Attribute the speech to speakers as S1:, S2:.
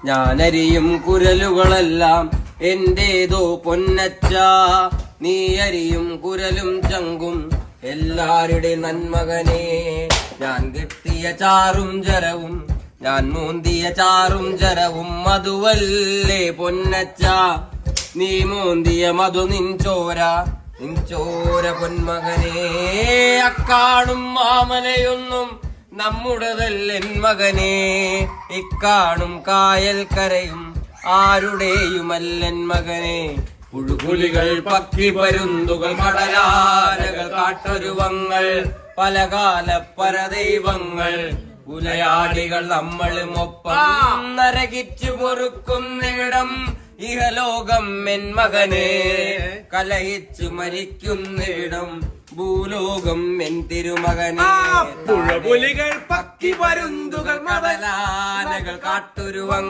S1: ഞാനരിയും കുരലുകളെല്ലാം എന്റേതോ പൊന്നച്ച. നീ അരിയും കുരലും ചങ്കും എല്ലാരുടെ നന്മകനെ. ഞാൻ കെട്ടിയ ചാറും ജരവും ഞാൻ മോന്തിയ ചാറും ജരവും മധുവല്ലേ പൊന്നച്ച. നീ മോന്തിയ മധു നിൻചോര പൊന്മകനെ. അക്കാണും മാമലയൊന്നും നമ്മുടേതല്ലെൻ മകനെ. ഇക്കാണും കായൽ കരയും ആരുടെയുമല്ലെൻ മകനെ. പുഴുപുലികൾ പക്ഷി പരുന്തുകൾ കടലാനകൾ കാട്ടൊരുവങ്ങൾ പലകാല പരദൈവങ്ങൾ പുലയാടികൾ നമ്മളുമൊപ്പം നരകിച്ചു പൊറുക്കുന്നിടം ഇഹലോകം എൻ മകനെ. കലഹിച്ചു മരിക്കുന്നിടം ഭൂലോകം എൻ തിരുമകനെ.
S2: പുഴപുലികൾ പക്ഷി പരുന്തുകൾ
S1: കടലാനകൾ കാട്ടൊരുവങ്ങൾ